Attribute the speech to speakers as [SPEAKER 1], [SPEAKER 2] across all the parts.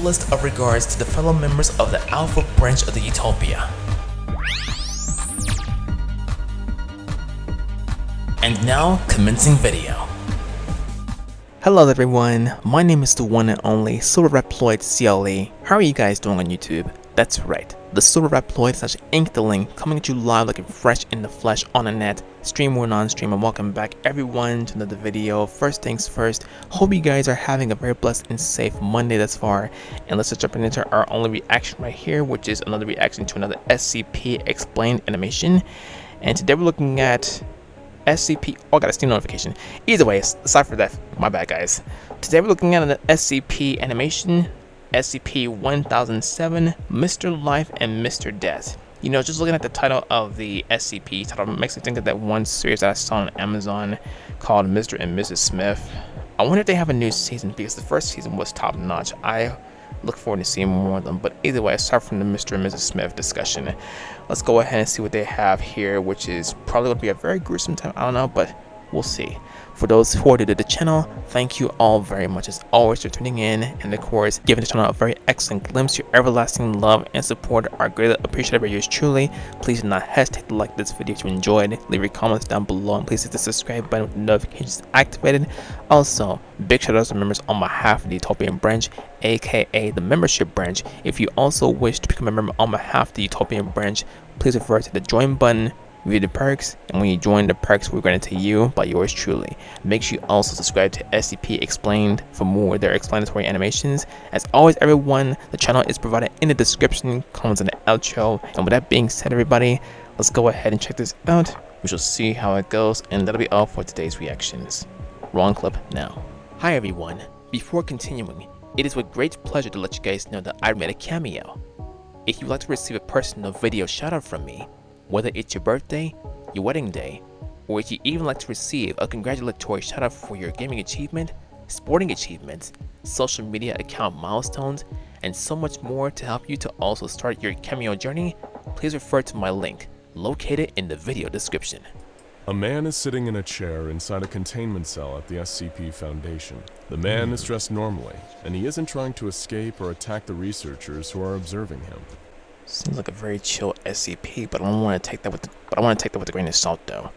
[SPEAKER 1] list of regards to the fellow members of the Alpha branch of the Utopia. And now, commencing video.
[SPEAKER 2] Hello everyone, my name is the one and only Silverreploid CLE. How are you guys doing on YouTube? That's right, the Silverreploid / Inkling coming at you live looking fresh in the flesh on the net, stream or non-stream, and welcome back everyone to another video. First things first, hope you guys are having a very blessed and safe Monday thus far, and let's just jump into our only reaction right here, which is another reaction to another SCP explained animation. And today we're looking at SCP, oh, I got a Steam notification. Either way, aside from that, my bad guys. Today we're looking at an SCP animation, SCP-1007, Mr. Life and Mr. Death. You know, just looking at the title of the SCP title makes me think of that one series that I saw on Amazon called Mr. and Mrs. Smith. I wonder if they have a new season because the first season was top notch. I look forward to seeing more of them, but either way, aside from the Mr. and Mrs. Smith discussion, let's go ahead and see what they have here, which is probably going to be a very gruesome time. I don't know, but we'll see. For those who are new to the channel, thank you all very much as always for tuning in, and of course giving the channel a very excellent glimpse. Your everlasting love and support are greatly appreciated by yours truly. Please do not hesitate to like this video if you enjoyed, leave your comments down below, and please hit the subscribe button with the notifications activated. Also, big shout out to members on behalf of the Utopian branch, aka the membership branch. If you also wish to become a member on behalf of the Utopian branch, please refer to the join button, view the perks, and when you join, the perks will be granted to you by yours truly. Make sure you also subscribe to SCP Explained for more of their explanatory animations. As always everyone, the channel is provided in the description, comments in the outro, and with that being said everybody, let's go ahead and check this out. We shall see how it goes, and that'll be all for today's reactions. Wrong clip now. Hi everyone, before continuing, it is with great pleasure to let you guys know that I made a cameo. If you'd like to receive a personal video shout out from me, whether it's your birthday, your wedding day, or if you even like to receive a congratulatory shout out for your gaming achievement, sporting achievements, social media account milestones, and so much more to help you to also start your cameo journey, please refer to my link located in the video description.
[SPEAKER 3] A man is sitting in a chair inside a containment cell at the SCP Foundation. The man is dressed normally, and he isn't trying to escape or attack the researchers who are observing him.
[SPEAKER 2] Seems like a very chill SCP, but I don't want to take that with a grain of salt though.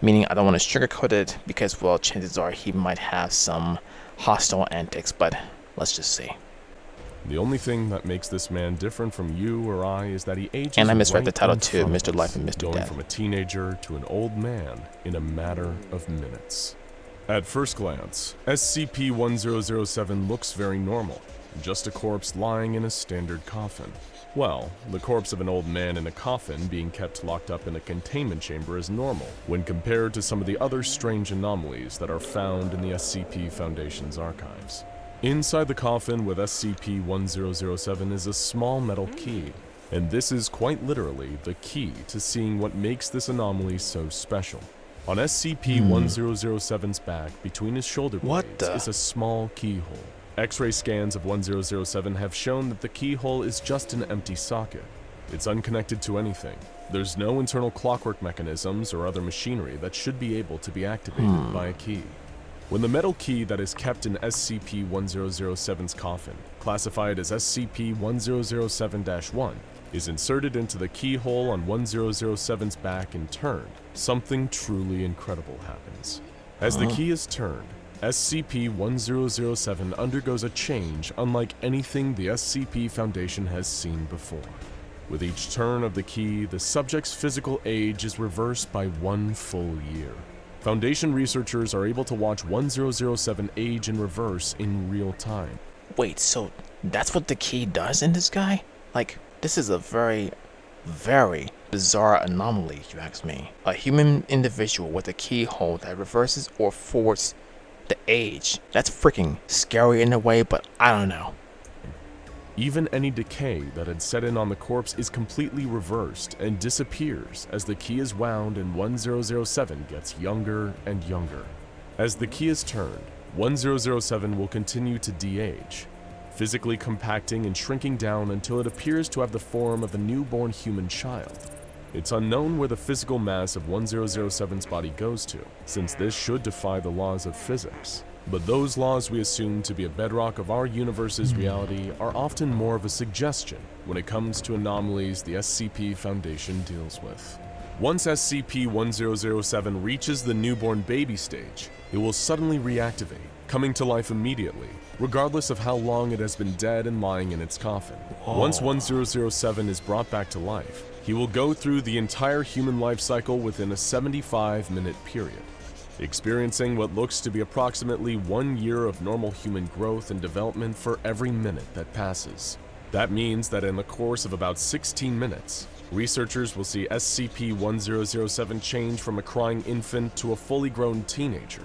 [SPEAKER 2] Meaning I don't want to sugarcoat it because, well, chances are he might have some hostile antics, but let's just see.
[SPEAKER 3] The only thing that makes this man different from you or I is that he ages.
[SPEAKER 2] And I misread
[SPEAKER 3] right
[SPEAKER 2] the title
[SPEAKER 3] in
[SPEAKER 2] too,
[SPEAKER 3] front of
[SPEAKER 2] Mr. Life and
[SPEAKER 3] us,
[SPEAKER 2] Mr.
[SPEAKER 3] going
[SPEAKER 2] Death.
[SPEAKER 3] from a teenager to an old man in a matter of minutes. At first glance, SCP-1007 looks very normal, just a corpse lying in a standard coffin. Well, the corpse of an old man in a coffin being kept locked up in a containment chamber is normal when compared to some of the other strange anomalies that are found in the SCP Foundation's archives. Inside the coffin with SCP-1007 is a small metal key, and this is quite literally the key to seeing what makes this anomaly so special. On SCP-1007's back, between his shoulder blades, is a small keyhole. X-ray scans of 1007 have shown that the keyhole is just an empty socket. It's unconnected to anything. There's no internal clockwork mechanisms or other machinery that should be able to be activated by a key. When the metal key that is kept in SCP-1007's coffin, classified as SCP-1007-1, is inserted into the keyhole on 1007's back and turned, something truly incredible happens. As the key is turned, SCP-1007 undergoes a change unlike anything the SCP Foundation has seen before. With each turn of the key, the subject's physical age is reversed by 1 full year. Foundation researchers are able to watch 1007 age in reverse in real time.
[SPEAKER 2] Wait, so that's what the key does in this guy? Like, this is a very, very bizarre anomaly, if you ask me. A human individual with a keyhole that reverses or forwards the age. That's freaking scary in a way, but I don't know.
[SPEAKER 3] Even any decay that had set in on the corpse is completely reversed and disappears as the key is wound and 1007 gets younger and younger. As the key is turned, 1007 will continue to de-age, physically compacting and shrinking down until it appears to have the form of a newborn human child. It's unknown where the physical mass of 1007's body goes to, since this should defy the laws of physics. But those laws we assume to be a bedrock of our universe's reality are often more of a suggestion when it comes to anomalies the SCP Foundation deals with. Once SCP-1007 reaches the newborn baby stage, it will suddenly reactivate, coming to life immediately, regardless of how long it has been dead and lying in its coffin. Once 1007 is brought back to life, he will go through the entire human life cycle within a 75-minute period, experiencing what looks to be approximately 1 year of normal human growth and development for every minute that passes. That means that in the course of about 16 minutes, researchers will see SCP-1007 change from a crying infant to a fully grown teenager.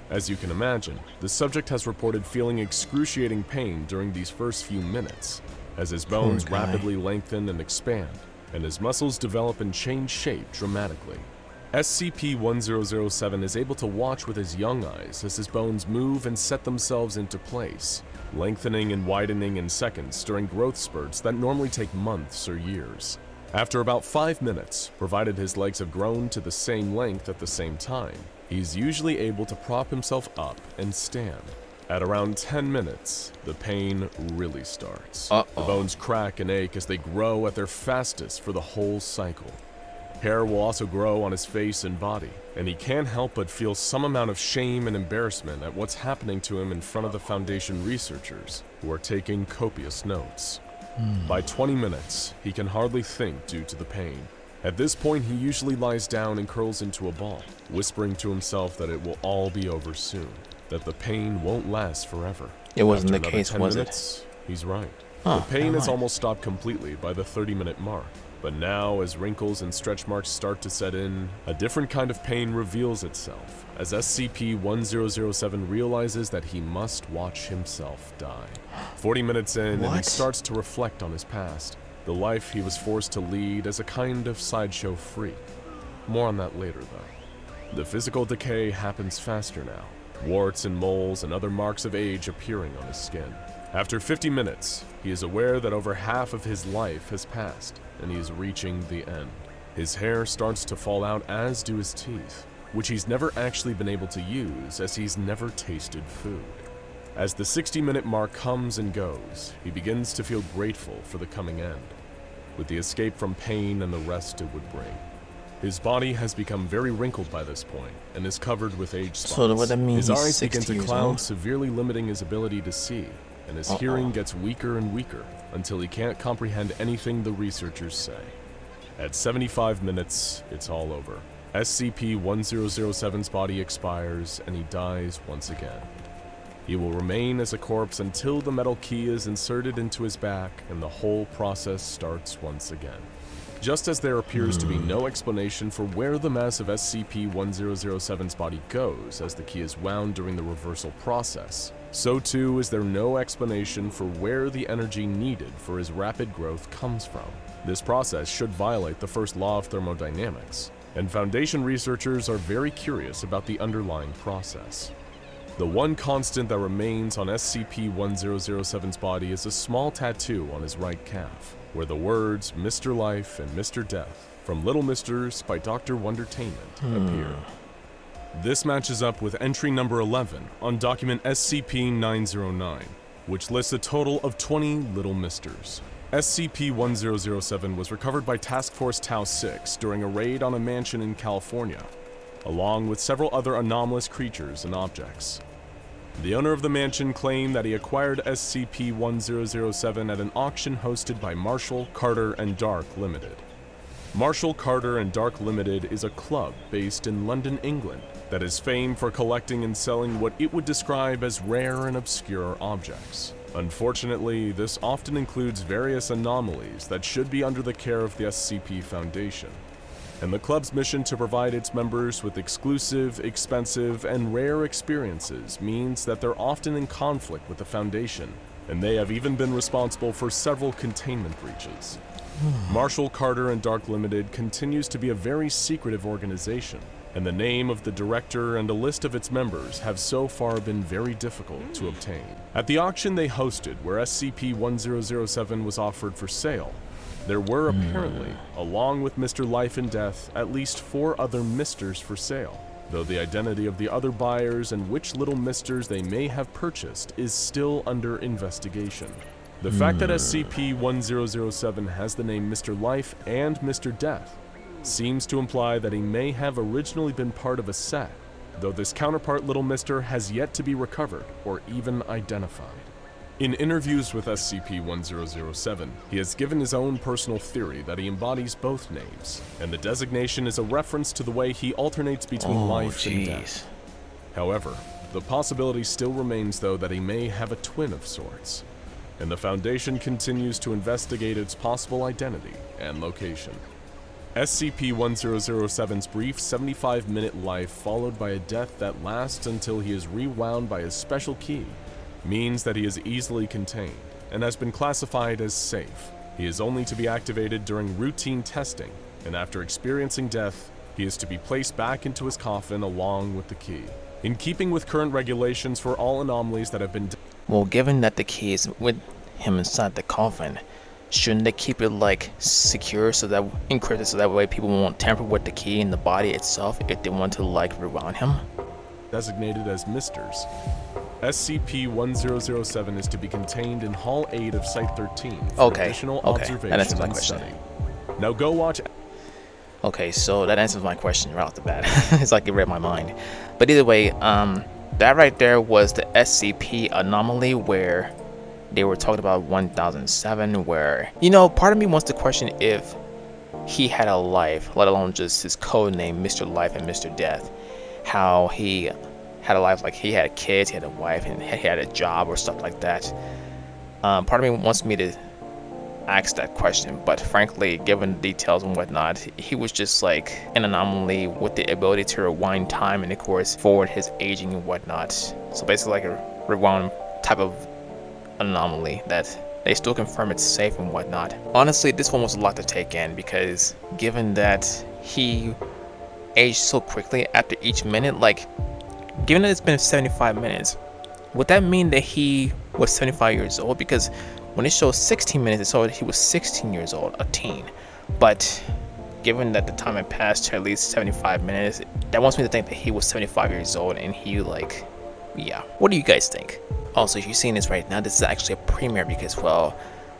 [SPEAKER 3] As you can imagine, the subject has reported feeling excruciating pain during these first few minutes, as his bones rapidly lengthen and expand, and his muscles develop and change shape dramatically. SCP-1007 is able to watch with his young eyes as his bones move and set themselves into place, lengthening and widening in seconds during growth spurts that normally take months or years. After about 5 minutes, provided his legs have grown to the same length at the same time, he's usually able to prop himself up and stand. At around 10 minutes, the pain really starts. The bones crack and ache as they grow at their fastest for the whole cycle. Hair will also grow on his face and body, and he can't help but feel some amount of shame and embarrassment at what's happening to him in front of the Foundation researchers, who are taking copious notes. By 20 minutes, he can hardly think due to the pain. At this point, he usually lies down and curls into a ball, whispering to himself that it will all be over soon, that the pain won't last forever.
[SPEAKER 2] It wasn't
[SPEAKER 3] After
[SPEAKER 2] the
[SPEAKER 3] another
[SPEAKER 2] case,
[SPEAKER 3] 10
[SPEAKER 2] was
[SPEAKER 3] minutes,
[SPEAKER 2] it?
[SPEAKER 3] He's right.
[SPEAKER 2] Huh,
[SPEAKER 3] The pain
[SPEAKER 2] never
[SPEAKER 3] has
[SPEAKER 2] mind.
[SPEAKER 3] almost stopped completely by the 30-minute mark. But now, as wrinkles and stretch marks start to set in, a different kind of pain reveals itself, as SCP-1007 realizes that he must watch himself die. 40 minutes in, and he
[SPEAKER 2] What?
[SPEAKER 3] starts to reflect on his past, the life he was forced to lead as a kind of sideshow freak. More on that later, though. The physical decay happens faster now, warts and moles and other marks of age appearing on his skin. After 50 minutes, he is aware that over half of his life has passed, and he is reaching the end. His hair starts to fall out, as do his teeth, which he's never actually been able to use as he's never tasted food. As the 60-minute mark comes and goes, he begins to feel grateful for the coming end, with the escape from pain and the rest it would bring. His body has become very wrinkled by this point and is covered with age spots.
[SPEAKER 2] So what that means,
[SPEAKER 3] His
[SPEAKER 2] he's
[SPEAKER 3] eyes begin
[SPEAKER 2] 60
[SPEAKER 3] to
[SPEAKER 2] years
[SPEAKER 3] cloud,
[SPEAKER 2] old?
[SPEAKER 3] severely limiting his ability to see, and his hearing gets weaker and weaker until he can't comprehend anything the researchers say. At 75 minutes, it's all over. SCP-1007's body expires and he dies once again. He will remain as a corpse until the metal key is inserted into his back and the whole process starts once again. Just as there appears to be no explanation for where the mass of SCP-1007's body goes as the key is wound during the reversal process, so too is there no explanation for where the energy needed for his rapid growth comes from. This process should violate the first law of thermodynamics, and Foundation researchers are very curious about the underlying process. The one constant that remains on SCP-1007's body is a small tattoo on his right calf, where the words Mr. Life and Mr. Death from Little Misters by Dr. Wondertainment appear. This matches up with entry number 11 on document SCP-1009, which lists a total of 20 Little Misters. SCP-1007 was recovered by Task Force Tau-6 during a raid on a mansion in California, along with several other anomalous creatures and objects. The owner of the mansion claimed that he acquired SCP-1007 at an auction hosted by Marshall, Carter, and Dark Limited. Marshall, Carter, and Dark Limited is a club based in London, England, that is famed for collecting and selling what it would describe as rare and obscure objects. Unfortunately, this often includes various anomalies that should be under the care of the SCP Foundation. And the club's mission to provide its members with exclusive, expensive, and rare experiences means that they're often in conflict with the Foundation, and they have even been responsible for several containment breaches. Marshall, Carter, and Dark Limited continues to be a very secretive organization, and the name of the director and a list of its members have so far been very difficult to obtain. At the auction they hosted, where SCP-1007 was offered for sale, there were apparently, along with Mr. Life and Death, at least 4 other Misters for sale. though the identity of the other buyers and which little misters they may have purchased is still under investigation. The fact that SCP-1007 has the name Mr. Life and Mr. Death seems to imply that he may have originally been part of a set, though this counterpart Little Mister has yet to be recovered or even identified. In interviews with SCP-1007, he has given his own personal theory that he embodies both names, and the designation is a reference to the way he alternates between life and death. However, the possibility still remains though that he may have a twin of sorts, and the Foundation continues to investigate its possible identity and location. SCP-1007's brief 75-minute life followed by a death that lasts until he is rewound by a special key means that he is easily contained and has been classified as safe. He is only to be activated during routine testing, and after experiencing death, he is to be placed back into his coffin along with the key. In keeping with current regulations for all anomalies that have been
[SPEAKER 2] Well, given that the key is with him inside the coffin, shouldn't they keep it like secure so that encrypted so that way people won't tamper with the key in the body itself if they want to like rewound him?
[SPEAKER 3] designated as Misters. SCP-1007 is to be contained in Hall 8 of Site 13 for additional observation
[SPEAKER 2] that answers my
[SPEAKER 3] and
[SPEAKER 2] question.
[SPEAKER 3] study. Now go watch.
[SPEAKER 2] Okay, so that answers my question right off the bat. It's like it read my mind. But either way, that right there was the SCP anomaly where they were talking about 1007, where, you know, part of me wants to question if he had a life, let alone just his code name, Mr. Life and Mr. Death. How he had a life, like he had kids, he had a wife, and he had a job or stuff like that. Part of me wants me to ask that question, but frankly, given the details and whatnot, he was just like an anomaly with the ability to rewind time and of course forward his aging and whatnot. So basically like a rewound type of anomaly that they still confirm it's safe and whatnot. Honestly, this one was a lot to take in because given that he aged so quickly after each minute, like given that it's been 75 minutes, would that mean that he was 75 years old? Because when it shows 16 minutes, it showed he was 16 years old, a teen. But given that the time had passed to at least 75 minutes, that wants me to think that he was 75 years old and he like, yeah. What do you guys think? Also, if you're seeing this right now, this is actually a premiere because, well,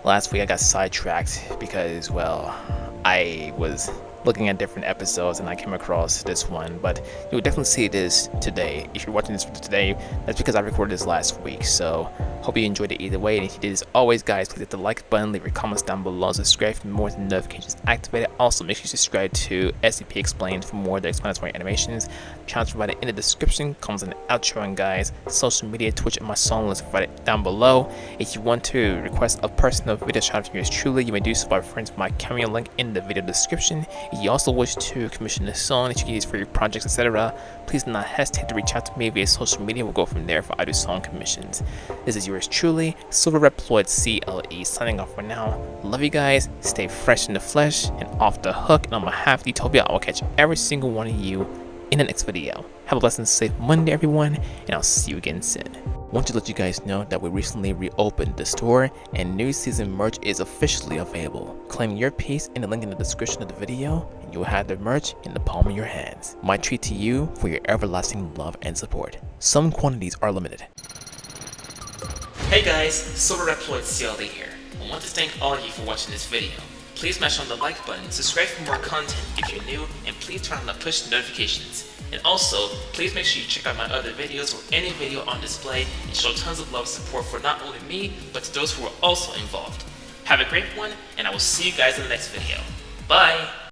[SPEAKER 2] last week I got sidetracked because, well, I was looking at different episodes and I came across this one, but you'll definitely see this today. If you're watching this today, that's because I recorded this last week, so hope you enjoyed it either way. And if you did, as always guys, please hit the like button, leave your comments down below, subscribe for more, the notifications activated. Also make sure you subscribe to SCP Explained for more of the explanatory animations. Channels provided in the description, comments in the outro, and guys, social media, Twitch, and my song list provided down below. If you want to request a personal video shout out from yours truly, you may do so by referring to my cameo link in the video description. If you also wish to commission a song that you can use for your projects, etc., please do not hesitate to reach out to me via social media. We'll go from there for either song commissions. This is yours truly, Silverreploid CLE, signing off for now. Love you guys, stay fresh in the flesh and off the hook, and on behalf of Utopia, I will catch every single one of you in the next video. Have a blessed and safe Monday, everyone, and I'll see you again soon. Want to let you guys know that we recently reopened the store and new season merch is officially available. Claim your piece in the link in the description of the video and you'll have the merch in the palm of your hands. My treat to you for your everlasting love and support. Some quantities are limited.
[SPEAKER 1] Hey guys, Silverreploid CLE here. I want to thank all of you for watching this video. Please smash on the like button, subscribe for more content if you're new, and please turn on the push notifications. And also, please make sure you check out my other videos or any video on display and show tons of love and support for not only me, but to those who are also involved. Have a great one, and I will see you guys in the next video. Bye!